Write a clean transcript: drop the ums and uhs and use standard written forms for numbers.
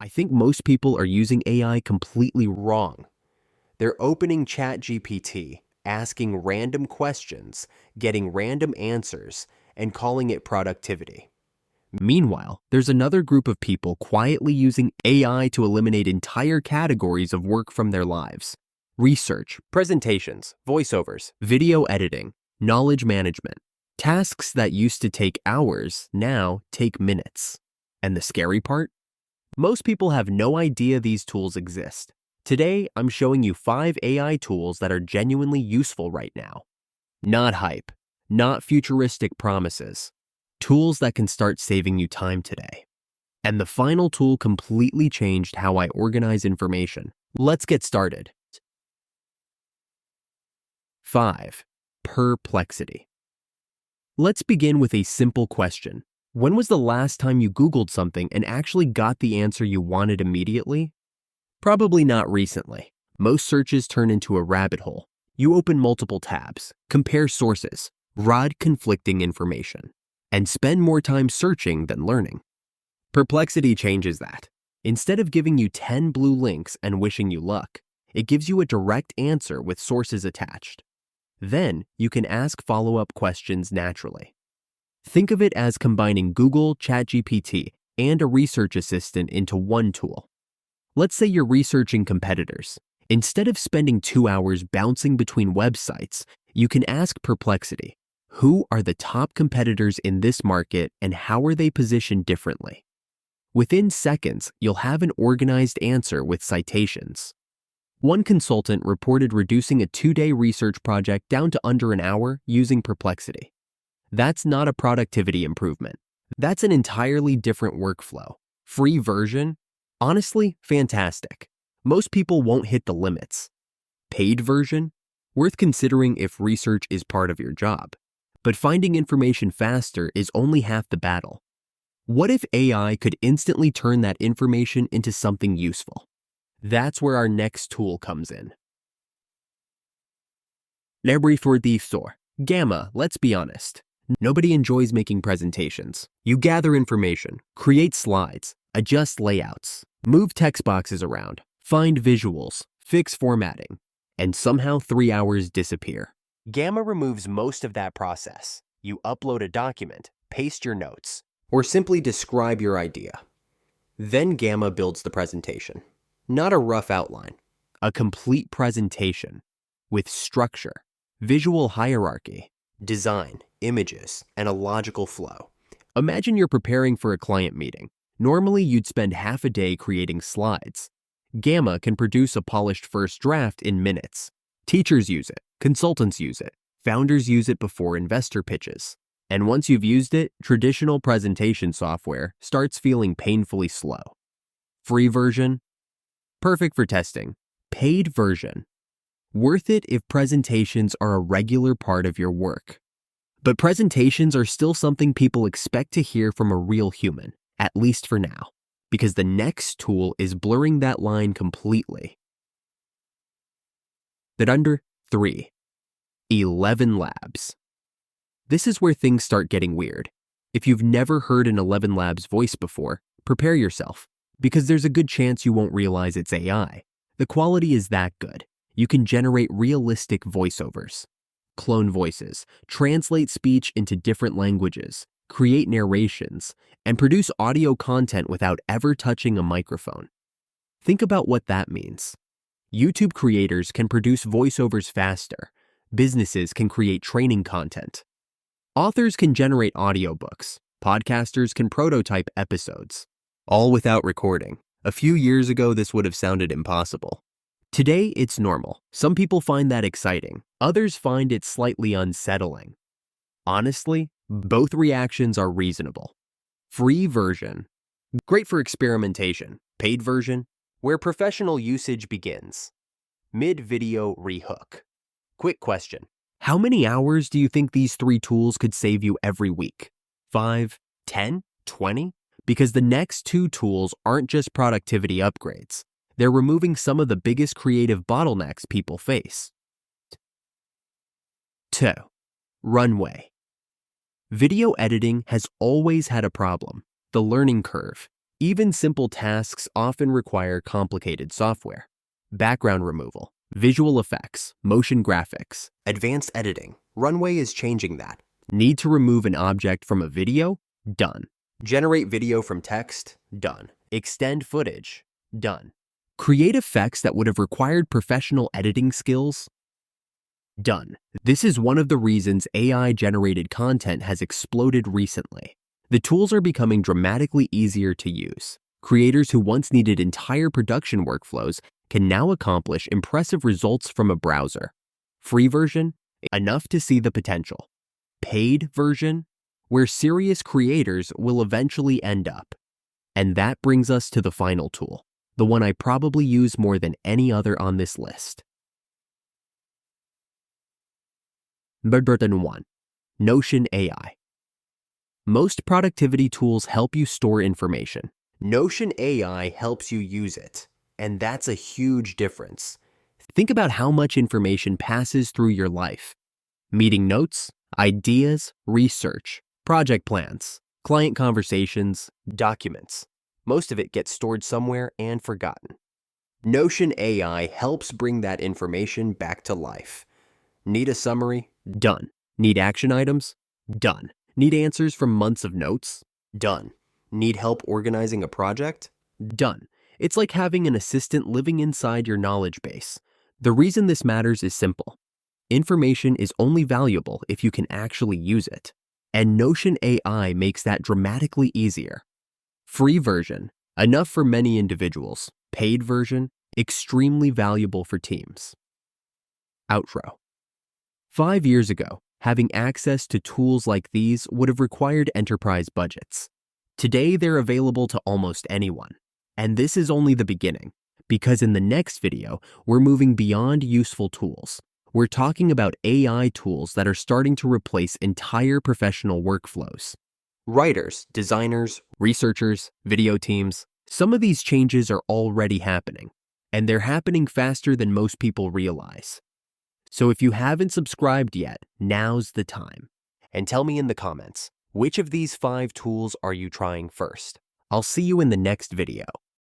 I think most people are using AI completely wrong. They're opening chatgpt, asking random questions, getting random answers, and calling it productivity. Meanwhile, there's another group of people quietly using AI to eliminate entire categories of work from their lives. Research, presentations, voiceovers, video editing, knowledge management. Tasks that used to take hours now take minutes. And the scary part? Most people have no idea these tools exist. Today, I'm showing you 5 AI tools that are genuinely useful right now. Not hype, not futuristic promises. Tools that can start saving you time today. And the final tool completely changed how I organize information. Let's get started. 5. Perplexity. Let's begin with a simple question. When was the last time you Googled something and actually got the answer you wanted immediately? Probably not recently. Most searches turn into a rabbit hole. You open multiple tabs, compare sources, read conflicting information, and spend more time searching than learning. Perplexity changes that. Instead of giving you 10 blue links and wishing you luck, it gives you a direct answer with sources attached. Then you can ask follow-up questions naturally. Think of it as combining Google, ChatGPT, and a research assistant into one tool. Let's say you're researching competitors. Instead of spending 2 hours bouncing between websites, you can ask Perplexity, who are the top competitors in this market and how are they positioned differently? Within seconds, you'll have an organized answer with citations. One consultant reported reducing a 2-day research project down to under an hour using Perplexity. That's not a productivity improvement. That's an entirely different workflow. Free version? Honestly, fantastic. Most people won't hit the limits. Paid version? Worth considering if research is part of your job. But finding information faster is only half the battle. What if AI could instantly turn that information into something useful? That's where our next tool comes in. Laboratorio. Gamma, let's be honest. Nobody enjoys making presentations. You gather information, create slides, adjust layouts, move text boxes around, find visuals, fix formatting, and somehow 3 hours disappear. Gamma removes most of that process. You upload a document, paste your notes, or simply describe your idea. Then Gamma builds the presentation. Not a rough outline, a complete presentation with structure, visual hierarchy, design, images, and a logical flow. Imagine you're preparing for a client meeting. Normally, you'd spend half a day creating slides. Gamma can produce a polished first draft in minutes. Teachers use it, consultants use it, founders use it before investor pitches. And once you've used it, traditional presentation software starts feeling painfully slow. Free version? Perfect for testing. Paid version? Worth it if presentations are a regular part of your work. But presentations are still something people expect to hear from a real human, at least for now, because the next tool is blurring that line completely. Under 3. 11 Labs. This is where things start getting weird. If you've never heard an 11 Labs voice before, prepare yourself, because there's a good chance you won't realize it's AI. The quality is that good. You can generate realistic voiceovers, clone voices, translate speech into different languages, create narrations, and produce audio content without ever touching a microphone. Think about what that means. YouTube creators can produce voiceovers faster. Businesses can create training content. Authors can generate audiobooks. Podcasters can prototype episodes. All without recording. A few years ago, this would have sounded impossible. Today, it's normal. Some people find that exciting. Others find it slightly unsettling. Honestly, both reactions are reasonable. Free version. Great for experimentation. Paid version. Where professional usage begins. Mid-video rehook. Quick question. How many hours do you think these 3 tools could save you every week? 5, 10, 20? Because the next 2 tools aren't just productivity upgrades. They're removing some of the biggest creative bottlenecks people face. 2. Runway. Video editing has always had a problem, the learning curve. Even simple tasks often require complicated software. Background removal, visual effects, motion graphics, advanced editing. Runway is changing that. Need to remove an object from a video? Done. Generate video from text? Done. Extend footage? Done. Create effects that would have required professional editing skills? Done. This is one of the reasons AI-generated content has exploded recently. The tools are becoming dramatically easier to use. Creators who once needed entire production workflows can now accomplish impressive results from a browser. Free version? Enough to see the potential. Paid version? Where serious creators will eventually end up. And that brings us to the final tool, the one I probably use more than any other on this list. Button 1. Notion AI. Most productivity tools help you store information. Notion AI helps you use it, and that's a huge difference. Think about how much information passes through your life. Meeting notes, ideas, research, project plans, client conversations, documents. Most of it gets stored somewhere and forgotten. Notion AI helps bring that information back to life. Need a summary? Done. Need action items? Done. Need answers from months of notes? Done. Need help organizing a project? Done. It's like having an assistant living inside your knowledge base. The reason this matters is simple. Information is only valuable if you can actually use it. And Notion AI makes that dramatically easier. Free version, enough for many individuals. Paid version, extremely valuable for teams. Outro. 5 years ago, having access to tools like these would have required enterprise budgets. Today, they're available to almost anyone. And this is only the beginning, because in the next video, we're moving beyond useful tools. We're talking about AI tools that are starting to replace entire professional workflows. Writers, designers, researchers, video teams, some of these changes are already happening, and they're happening faster than most people realize. So if you haven't subscribed yet, now's the time. And tell me in the comments, which of these 5 tools are you trying first? I'll see you in the next video.